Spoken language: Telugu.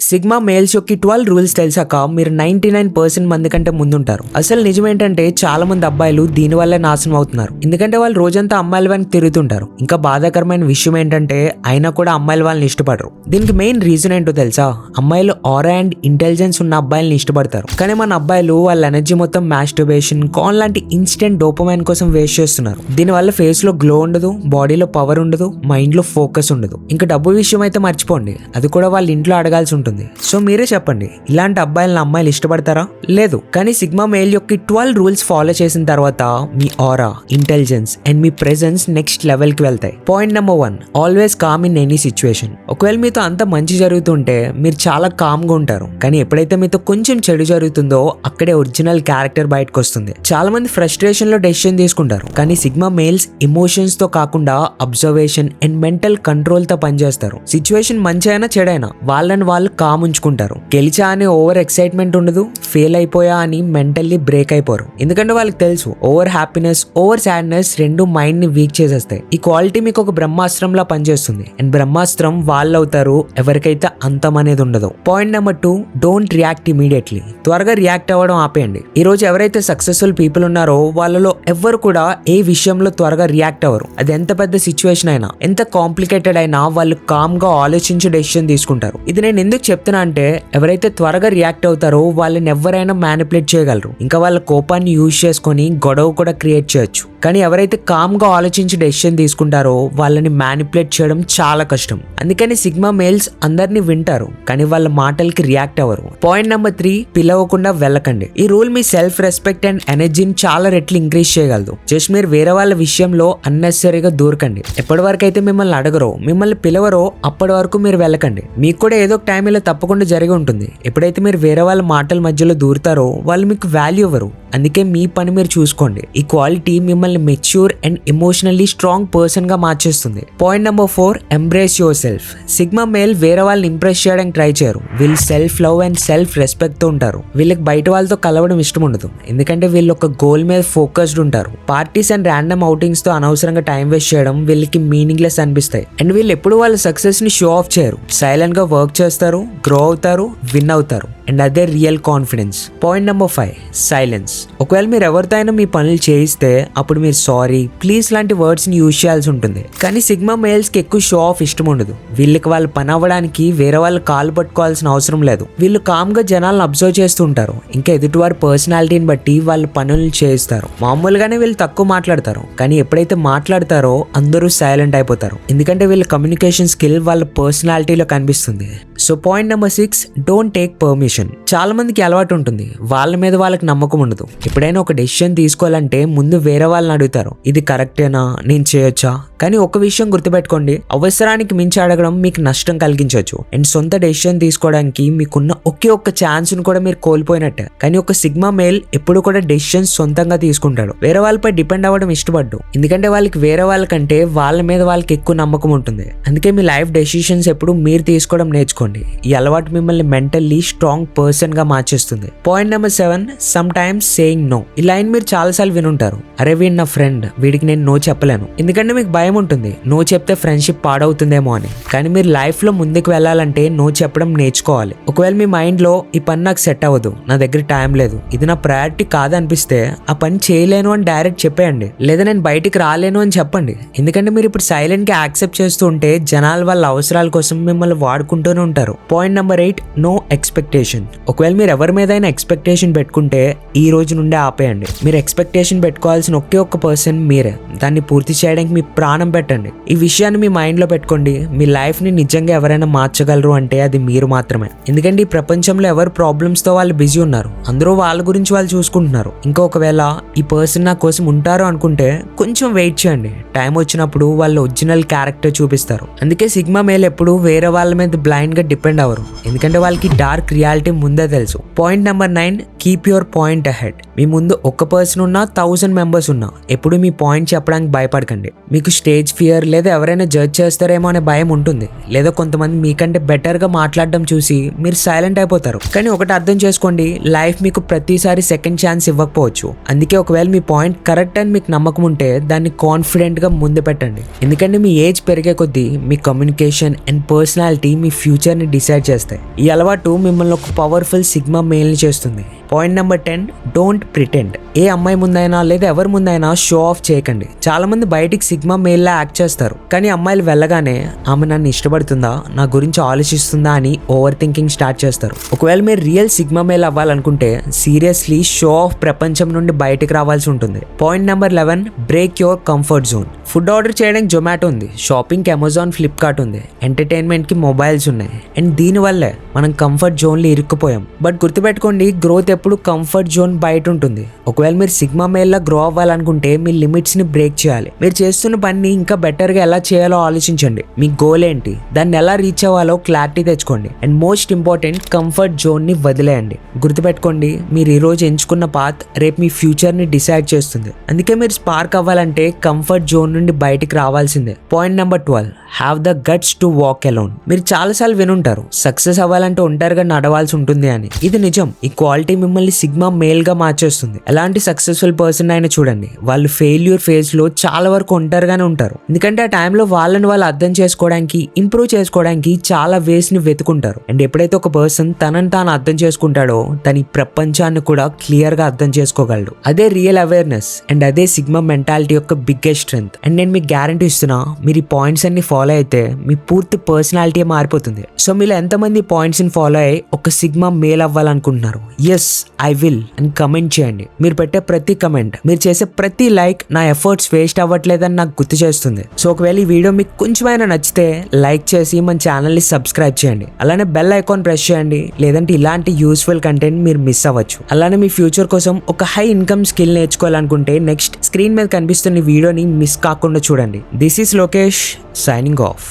సిగ్మా మేల్స్ యొక్క 12 రూల్స్ తెలిసాక మీరు 99% మంది కంటే ముందుంటారు. అసలు నిజమేంటంటే చాలా మంది అబ్బాయిలు దీనివల్లే నాశనం అవుతున్నారు. ఎందుకంటే వాళ్ళు రోజంతా అమ్మాయిల వెనక తిరుగుతుంటారు. ఇంకా బాధాకరమైన విషయం ఏంటంటే అయినా కూడా అమ్మాయిలు వాళ్ళని ఇష్టపడరు. దీనికి మెయిన్ రీజన్ ఏంటో తెలుసా? అమ్మాయిలు ఆరా అండ్ ఇంటెలిజెన్స్ ఉన్న అబ్బాయిల్ని ఇష్టపడతారు. కానీ మన అబ్బాయిలు వాళ్ళ ఎనర్జీ మొత్తం మాస్టర్బేషన్, కాన్ లాంటి ఇన్స్టెంట్ డోపమైన్ కోసం వేస్ట్ చేస్తున్నారు. దీనివల్ల ఫేస్ లో గ్లో ఉండదు, బాడీలో పవర్ ఉండదు, మైండ్ లో ఫోకస్ ఉండదు. ఇంకా డబ్బు విషయం అయితే మర్చిపోండి, అది కూడా వాళ్ళ ఇంట్లో అడగాల్సి ఉంటుంది. సో మీరే చెప్పండి, ఇలాంటి అబ్బాయిలను అమ్మాయిలు ఇష్టపడతారా? లేదు. కానీ సిగ్మా మేల్ యొక్క 12 రూల్స్ ఫాలో చేసిన తర్వాత మీ ఆరా, ఇంటెలిజెన్స్ అండ్ మీ ప్రెజెన్స్ నెక్స్ట్ లెవెల్ కి వెళ్తాయి. Point number 1, always calm in any situation. ఒకవేళ మీతో అంత మంచి జరుగుతుంటే మీరు చాలా కామ్ గా ఉంటారు. కానీ ఎప్పుడైతే మీతో కొంచెం చెడు జరుగుతుందో అక్కడే ఒరిజినల్ క్యారెక్టర్ బయటకు వస్తుంది. చాలా మంది ఫ్రస్ట్రేషన్ లో డెసిషన్ తీసుకుంటారు. కానీ సిగ్మా మేల్స్ ఎమోషన్స్ తో కాకుండా అబ్జర్వేషన్ అండ్ మెంటల్ కంట్రోల్ తో పనిచేస్తారు. సిచ్యువేషన్ మంచి అయినా చెడైనా వాళ్ళని వాళ్ళు కామ్ ఉంచుకుంటారు. గెలిచా అనే ఓవర్ ఎక్సైట్మెంట్ ఉండదు, ఫెయిల్ అయిపోయా అని మెంటల్లీ బ్రేక్ అయిపోరు. ఎందుకంటే వాళ్ళకి తెలుసు ఓవర్ హ్యాపీనెస్, ఓవర్ సాడ్నెస్ రెండు మైండ్ ని వీక్ చేసేస్తాయి. ఈ క్వాలిటీ మీకు ఒక బ్రహ్మాస్త్రంలా పనిచేస్తుంది. అండ్ బ్రహ్మాస్త్రం వాళ్ళు అవుతారు ఎవరికైతే అంతం అనేది ఉండదు. Point number 2, don't react immediately. త్వరగా రియాక్ట్ అవ్వడం ఆపేయండి. ఈ రోజు ఎవరైతే సక్సెస్ఫుల్ పీపుల్ ఉన్నారో వాళ్ళలో ఎవ్వరు కూడా ఏ విషయంలో త్వరగా రియాక్ట్ అవ్వరు. అది ఎంత పెద్ద సిచ్యువేషన్ అయినా, ఎంత కాంప్లికేటెడ్ అయినా వాళ్ళు కామ్ గా ఆలోచించి డెసిషన్ తీసుకుంటారు. ఇది నేను ఎందుకు చెప్తున్నా అంటే ఎవరైతే త్వరగా రియాక్ట్ అవుతారో వాళ్ళని ఎవరైనా మ్యానిపులేట్ చేయగలరు. ఇంకా వాళ్ళ కోపాన్ని యూజ్ చేసుకొని గొడవ కూడా క్రియేట్ చేయొచ్చు. కానీ ఎవరైతే కామ్ గా ఆలోచించి డెసిషన్ తీసుకుంటారో వాళ్ళని మ్యానిపులేట్ చేయడం చాలా కష్టం. అందుకని సిగ్మా మేల్స్ అందరినీ వింటారు కానీ వాళ్ళ మాటలకి రియాక్ట్ అవ్వరు. పాయింట్ నెంబర్ 3, పిలవకుండా వెళ్ళకండి. ఈ rule me self respect and ఎనర్జీని చాలా రెట్లు ఇంక్రీజ్ చేయగలదు. జస్ట్ మీరు వేరే వాళ్ళ విషయంలో అన్నెసరీగా దూరకండి. ఎప్పటి వరకు అయితే మిమ్మల్ని అడగరో, మిమ్మల్ని పిలవరో అప్పటి వరకు మీరు వెళ్ళకండి. మీకు కూడా ఏదో ఒక టైంలో తప్పకుండా జరిగి ఉంటుంది. ఎప్పుడైతే మీరు వేరే వాళ్ళ మాటల మధ్యలో దూరుతారో వాళ్ళు మీకు వాల్యూ ఇవ్వరు. అందుకే మీ పని మీరు చూసుకోండి. ఈ క్వాలిటీ మిమ్మల్ని mature and emotionally strong person గా మార్చేస్తుంది. Point number 4, embrace your self. Sigma male వేరే వాళ్ళని ఇంప్రెస్ చేయడానికి ట్రై చేయరు. వీళ్ళు self love and self respect తో ఉంటారు. వీళ్ళకి బయట వాళ్ళతో కలవడం ఇష్టం ఉండదు. ఎందుకంటే వీళ్ళు ఒక గోల్ మీద ఫోకస్డ్ ఉంటారు. పార్టీస్ అండ్ ర్యాండమ్ అవుటింగ్స్ తో అనవసరంగా టైం వేస్ట్ చేయడం వీళ్ళకి మీనింగ్లెస్ అనిపిస్తాయి. అండ్ వీళ్ళు ఎప్పుడు వాళ్ళ సక్సెస్ ని షో ఆఫ్ చేయరు. సైలెంట్ గా వర్క్ చేస్తారు, గ్రో అవుతారు, విన్ అవుతారు. అండ్ అదే real confidence. Point number 5, silence. ఒకవేళ మీరు ఎవరితో అయినా మీ పనులు చేయిస్తే అప్పుడు మీరు సారీ, ప్లీజ్ లాంటి వర్డ్స్ ని యూజ్ చేయాల్సి ఉంటుంది. కానీ సిగ్మా మేల్స్ కి ఎక్కువ షో ఆఫ్ ఇష్టం ఉండదు. వీళ్ళకి వాళ్ళ పని అవ్వడానికి వేరే వాళ్ళు కాలు పట్టుకోవాల్సిన అవసరం లేదు. వీళ్ళు కామ్ గా జనాలను అబ్జర్వ్ చేస్తూ ఉంటారు. ఇంకా ఎదుటివారి పర్సనాలిటీని బట్టి వాళ్ళ పనులను చేయిస్తారు. మామూలుగానే వీళ్ళు తక్కువ మాట్లాడతారు. కానీ ఎప్పుడైతే మాట్లాడతారో అందరూ సైలెంట్ అయిపోతారు. ఎందుకంటే వీళ్ళ కమ్యూనికేషన్ స్కిల్ వాళ్ళ పర్సనాలిటీలో కనిపిస్తుంది. So point number 6, don't take permission. చాలా మందికి అలవాటు ఉంటుంది, వాళ్ళ మీద వాళ్ళకి నమ్మకం ఉండదు. ఎప్పుడైనా ఒక డెసిషన్ తీసుకోవాలంటే ముందు వేరే వాళ్ళని అడుగుతారు, ఇది కరెక్టేనా, నేను చేయొచ్చా? కానీ ఒక విషయం గుర్తుపెట్టుకోండి, అవసరానికి మించి అడగడం మీకు నష్టం కలిగించవచ్చు. అండ్ సొంత డెసిషన్ తీసుకోవడానికి మీకున్న ఒకే ఒక్క ఛాన్స్ ను కూడా మీరు కోల్పోయినట్టే. కానీ ఒక సిగ్మా మేల్ ఎప్పుడు కూడా డెసిషన్స్ సొంతంగా తీసుకుంటాడు. వేరే వాళ్ళపై డిపెండ్ అవ్వడం ఇష్టపడ్డు. ఎందుకంటే వాళ్ళకి వేరే వాళ్ళకంటే వాళ్ళ మీద వాళ్ళకి ఎక్కువ నమ్మకం ఉంటుంది. అందుకే మీ లైఫ్ డెసిషన్స్ ఎప్పుడు మీరు తీసుకోవడం నేర్చుకోండి. ఈ అలవాటు మిమ్మల్ని మెంటల్లీ స్ట్రాంగ్ పర్సన్ గా మార్చేస్తుంది. Point number 7, some times saying no. ఈ లైన్ మీరు చాలాసార్లు వినుంటారు, అరే వీడు నా ఫ్రెండ్, వీడికి నేను నో చెప్పలేను. ఎందుకంటే మీకు భయం ఉంటుంది నో చెప్తే ఫ్రెండ్షిప్ పాడవుతుందేమో అని. కానీ మీరు లైఫ్ లో ముందుకు వెళ్ళాలంటే నో చెప్పడం నేర్చుకోవాలి. ఒకవేళ మీ మైండ్ లో ఈ పని నాకు సెట్ అవ్వదు, నా దగ్గర టైం లేదు, ఇది నా ప్రయారిటీ కాదనిపిస్తే ఆ పని చేయలేను అని డైరెక్ట్ చెప్పేయండి. లేదా నేను బయటికి రాలేను అని చెప్పండి. ఎందుకంటే మీరు ఇప్పుడు సైలెంట్ గా యాక్సెప్ట్ చేస్తూ ఉంటే జనాలు వాళ్ళ అవసరాల కోసం మిమ్మల్ని వాడుకుంటూనే ఉంటారు. Point number 8, no expectation. ఒకవేళ మీరు ఎవరి మీద అయినా ఎక్స్పెక్టేషన్ పెట్టుకుంటే ఈ రోజు నుండే ఆపేయండి. మీరు ఎక్స్పెక్టేషన్ పెట్టుకోవాల్సిన ఒకే ఒక్క పర్సన్ మీరే. దాన్ని పూర్తి చేయడానికి మీ ప్రాణం పెట్టండి. ఈ విషయాన్ని మీ మైండ్ లో పెట్టుకోండి. మీ లైఫ్ ని నిజంగా ఎవరైనా మార్చగలరు అంటే అది మీరు మాత్రమే. ఎందుకంటే ఈ ప్రపంచంలో ఎవరు ప్రాబ్లమ్స్ తో వాళ్ళు బిజీ ఉన్నారు, అందరూ వాళ్ళ గురించి వాళ్ళు చూసుకుంటున్నారు. ఇంకా ఒకవేళ ఈ పర్సన్ నా కోసం ఉంటారు అనుకుంటే కొంచెం వెయిట్ చేయండి. టైం వచ్చినప్పుడు వాళ్ళ ఒరిజినల్ క్యారెక్టర్ చూపిస్తారు. అందుకే సిగ్మా మేల్ ఎప్పుడు వేరే వాళ్ళ మీద బ్లైండ్ గా డిపెండ్ అవ్వరు. ఎందుకంటే వాళ్ళకి డార్క్ రియాలిటీ ముందే తెలుసు. Point number 9, keep your point ahead. మీ ముందు ఒక్క పర్సన్ ఉన్నా 1000 మెంబర్స్ ఉన్నా ఎప్పుడు మీ పాయింట్ చెప్పడానికి భయపడకండి. మీకు స్టేజ్ ఫియర్ లేదా ఎవరైనా జడ్జ్ చేస్తారేమో అనే భయం ఉంటుంది. లేదా కొంతమంది మీకంటే బెటర్ గా మాట్లాడడం చూసి మీరు సైలెంట్ అయిపోతారు. కానీ ఒకటి అర్థం చేసుకోండి, లైఫ్ మీకు ప్రతిసారి సెకండ్ ఛాన్స్ ఇవ్వకపోవచ్చు. అందుకే ఒకవేళ మీ పాయింట్ కరెక్ట్ అని మీకు నమ్మకం ఉంటే దాన్ని కాన్ఫిడెంట్ గా ముందు పెట్టండి. ఎందుకంటే మీ ఏజ్ పెరిగే కొద్దీ మీ కమ్యూనికేషన్ అండ్ పర్సనాలిటీ మీ ఫ్యూచర్ ఫ్యూచర్ని డిసైడ్ చేస్తాయి. ఈ అలవాటు మిమ్మల్ని ఒక పవర్ఫుల్ సిగ్మా మేల్ని చేస్తుంది. Point number 10, don't pretend. ఏ అమ్మాయి ముందైనా లేదా ఎవరి ముందైనా షో ఆఫ్ చేయకండి. చాలా మంది బయటికి సిగ్మా మేల్లా యాక్ట్ చేస్తారు, కానీ అమ్మాయిలు వెళ్ళగానే ఆమె నన్ను ఇష్టపడుతుందా, నా గురించి ఆలోచిస్తుందా అని ఓవర్ థింకింగ్ స్టార్ట్ చేస్తారు. ఒకవేళ మీరు రియల్ సిగ్మా మేల్ అవ్వాలనుకుంటే సీరియస్లీ షో ఆఫ్ ప్రపంచం నుండి బయటికి రావాల్సి ఉంటుంది. Point number 11, break your comfort zone. Food order చేయడానికి జొమాటో ఉంది, షాపింగ్కి అమెజాన్, ఫ్లిప్కార్ట్ ఉంది, ఎంటర్టైన్మెంట్కి మొబైల్స్ ఉన్నాయి, అండ్ దీనివల్లే మనం కంఫర్ట్ జోన్లో ఇరుక్కుపోయాం. బట్ గుర్తుపెట్టుకోండి, గ్రోత్ ఎప్పుడు కంఫర్ట్ జోన్ బయట ఉంటుంది. ఒకవేళ మీరు సిగ్మా మేల్లా గ్రో అవ్వాలనుకుంటే మీ లిమిట్స్ని బ్రేక్ చేయాలి. మీరు చేస్తున్న పని ఇంకా బెటర్గా ఎలా చేయాలో ఆలోచించండి. మీ గోల్ ఏంటి, దాన్ని ఎలా రీచ్ అవ్వాలో క్లారిటీ తెచ్చుకోండి. అండ్ మోస్ట్ ఇంపార్టెంట్, కంఫర్ట్ జోన్ని వదిలేయండి. గుర్తుపెట్టుకోండి, మీరు ఈ రోజు ఎంచుకున్న పాత్ రేపు మీ ఫ్యూచర్ని డిసైడ్ చేస్తుంది. అందుకే మీరు స్పార్క్ అవ్వాలంటే కంఫర్ట్ జోన్ నుండి బయటికి రావాల్సిందే. Point number 12, have the guts to walk alone. మీరు చాలాసార్లు వినుంటారు సక్సెస్ అవ్వాలంటే ఒంటరిగా నడవాల్సి ఉంటుంది అని. ఇది నిజం. ఈ క్వాలిటీ మిమ్మల్ని సిగ్మా మేల్ గా మార్చేస్తుంది. ఎలాంటి సక్సెస్ఫుల్ పర్సన్ అయినా చూడండి, వాళ్ళు ఫెయిల్యూర్ ఫేజ్ లో చాలా వరకు ఒంటరిగానే ఉంటారు. ఎందుకంటే ఆ టైంలో వాళ్ళని వాళ్ళు అర్థం చేసుకోవడానికి, ఇంప్రూవ్ చేసుకోవడానికి చాలా వేస్ ని వెతుకుంటారు. అండ్ ఎప్పుడైతే ఒక పర్సన్ తనని తాను అర్థం చేసుకుంటాడో తన ఈ ప్రపంచాన్ని కూడా క్లియర్ గా అర్థం చేసుకోగలడు. అదే రియల్ అవేర్నెస్ అండ్ అదే సిగ్మా మెంటాలిటీ యొక్క బిగ్గెస్ట్ స్ట్రెంగ్త్. అండ్ నేను మీకు గ్యారంటీ ఇస్తున్నా, మీరు ఈ పాయింట్స్ అన్ని ఫాలో అయితే మీ పూర్తి పర్సనాలిటీ మారిపోతుంది. సో మీరు ఎంతమంది పాయింట్స్ ని ఫాలో అయ్యి ఒక సిగ్మా మేల్ అవ్వాలనుకుంటున్నారు? ఎస్ ఐ విల్ అని కమెంట్ చేయండి. మీరు పెట్టే ప్రతి కమెంట్, మీరు చేసే ప్రతి లైక్ నా ఎఫర్ట్స్ వేస్ట్ అవ్వట్లేదని నాకు గుర్తు చేస్తుంది. సో ఒకవేళ ఈ వీడియో మీకు కొంచెమైనా నచ్చితే లైక్ చేసి మన ఛానల్ని సబ్స్క్రైబ్ చేయండి. అలానే బెల్ ఐకాన్ ప్రెస్ చేయండి, లేదంటే ఇలాంటి యూస్ఫుల్ కంటెంట్ మీరు మిస్ అవ్వచ్చు. అలానే మీ ఫ్యూచర్ కోసం ఒక హై ఇన్కమ్ స్కిల్ నేర్చుకోవాలనుకుంటే నెక్స్ట్ స్క్రీన్ మీద కనిపిస్తున్న వీడియోని మిస్ కాకుండా చూడండి. This is Lokesh, signing of.